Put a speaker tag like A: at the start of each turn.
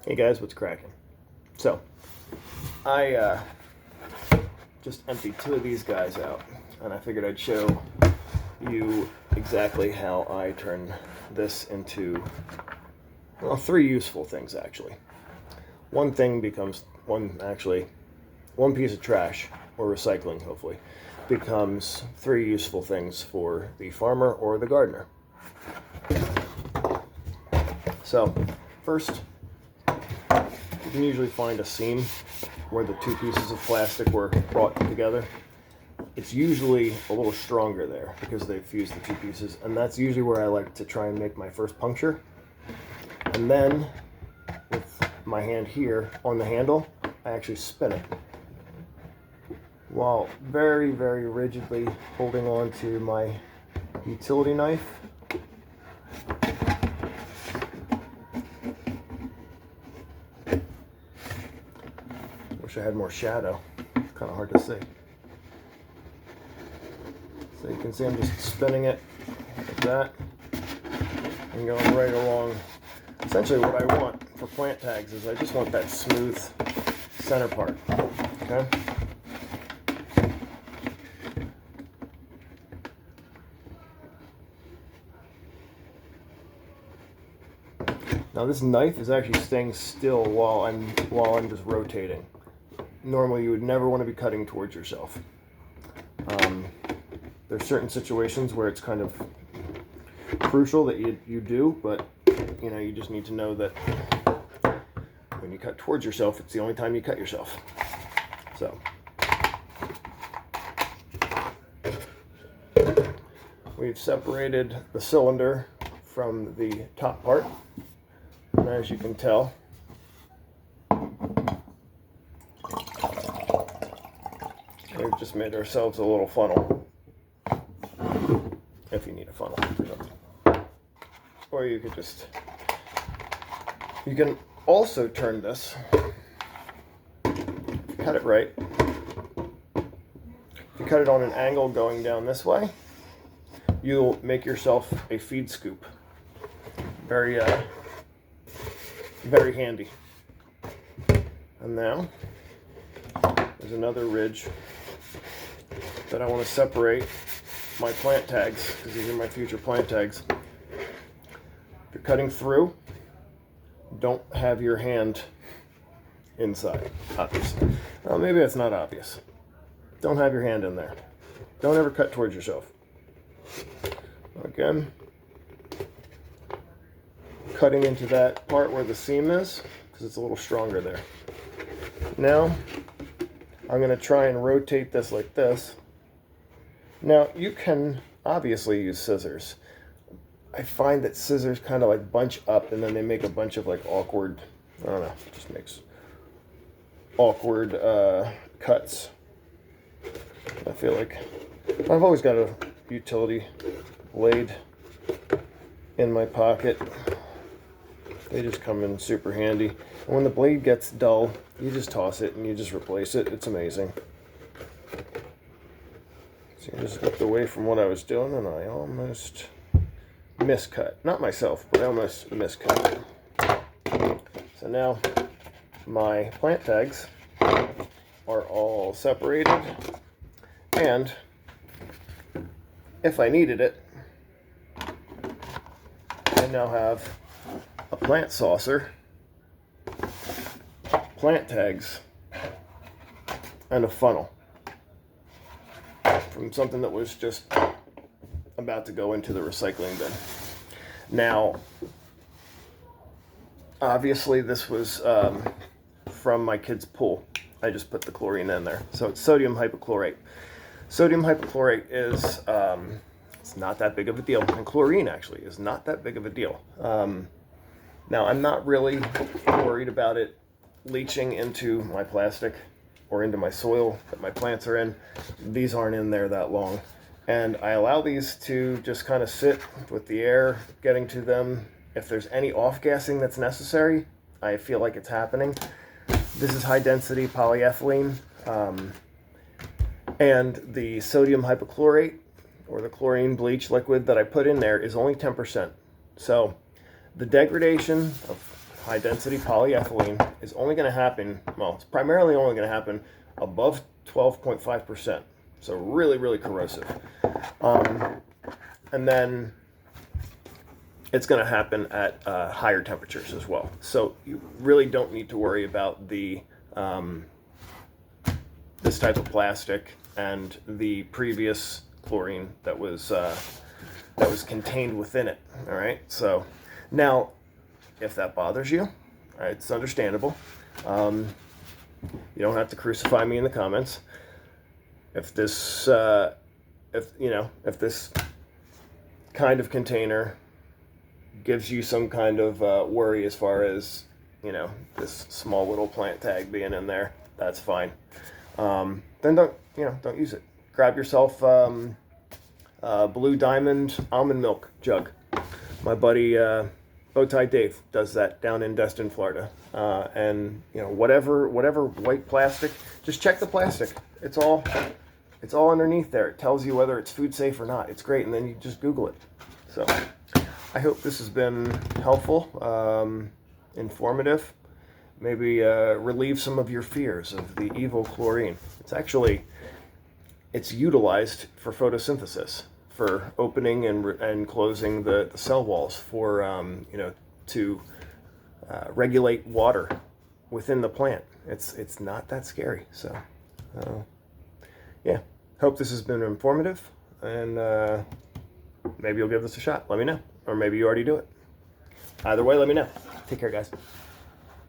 A: Hey guys, what's cracking? So, I just emptied two of these guys out, and I figured I'd show you exactly how I turn this into, well, three useful things actually. One thing becomes, one piece of trash, or recycling hopefully, becomes three useful things for the farmer or the gardener. So, first, you can usually find a seam where the two pieces of plastic were brought together. It's usually a little stronger there because they've fused the two pieces, and that's usually where I like to try and make my first puncture. And then, with my hand here on the handle, I actually spin it while very, very rigidly holding on to my utility knife. Wish I had more shadow. It's kind of hard to see. So you can see I'm just spinning it like that and going right along. Essentially what I want for plant tags is I just want that smooth center part, okay? Now this knife is actually staying still while I'm just rotating. Normally you would never want to be cutting towards yourself. There's certain situations where it's kind of crucial that you do, but you just need to know that when you cut towards yourself, it's the only time you cut yourself. So we've separated the cylinder from the top part, and as you can tell, we've just made ourselves a little funnel, if you need a funnel or something. Or you can also turn this, cut it right. If you cut it on an angle going down this way, you'll make yourself a feed scoop. Very, very handy. And now, there's another ridge that I want to separate my plant tags, because these are my future plant tags. If you're cutting through, don't have your hand inside, obviously. Well, maybe that's not obvious. Don't have your hand in there. Don't ever cut towards yourself. Again, cutting into that part where the seam is, because it's a little stronger there. Now, I'm going to try and rotate this like this. Now, you can obviously use scissors. I find that scissors kind of like bunch up and then they make a bunch of like awkward, I don't know, just makes awkward cuts. I feel like I've always got a utility blade in my pocket. They just come in super handy. And when the blade gets dull, you just toss it and you just replace it. It's amazing. So I just looked away from what I was doing and I almost miscut. Not myself, but I almost miscut. So now my plant tags are all separated, and if I needed it, I now have a plant saucer, plant tags, and a funnel from something that was just about to go into the recycling bin. Now, obviously this was from my kid's pool. I just put the chlorine in there. So it's sodium hypochlorite. Sodium hypochlorite is, it's not that big of a deal. And chlorine actually is not that big of a deal. Now, I'm not really worried about it leaching into my plastic or into my soil that my plants are in. These aren't in there that long. And I allow these to just kind of sit with the air getting to them. If there's any off-gassing that's necessary, I feel like it's happening. This is high-density polyethylene. And the sodium hypochlorite, or the chlorine bleach liquid that I put in there, is only 10%. So the degradation of high density polyethylene is only going to happen, well, it's primarily only going to happen above 12.5%. So really, really corrosive. And then it's going to happen at higher temperatures as well. So you really don't need to worry about the this type of plastic and the previous chlorine that was contained within it. All right. So now, if that bothers you, all right, it's understandable. You don't have to crucify me in the comments. If this, if this kind of container gives you some kind of worry as far as, this small little plant tag being in there, that's fine. Then don't use it. Grab yourself Blue Diamond almond milk jug. My buddy Bowtie Dave does that down in Destin, Florida. And whatever white plastic, just check the plastic. It's all underneath there. It tells you whether it's food safe or not. It's great, and then you just Google it. So I hope this has been helpful, informative. Maybe relieve some of your fears of the evil chlorine. It's utilized for photosynthesis, for opening and closing the cell walls, for to regulate water within the plant. It's not that scary. So yeah, hope this has been informative, and maybe you'll give this a shot. Let me know, or maybe you already do it. Either way, let me know. Take care, guys.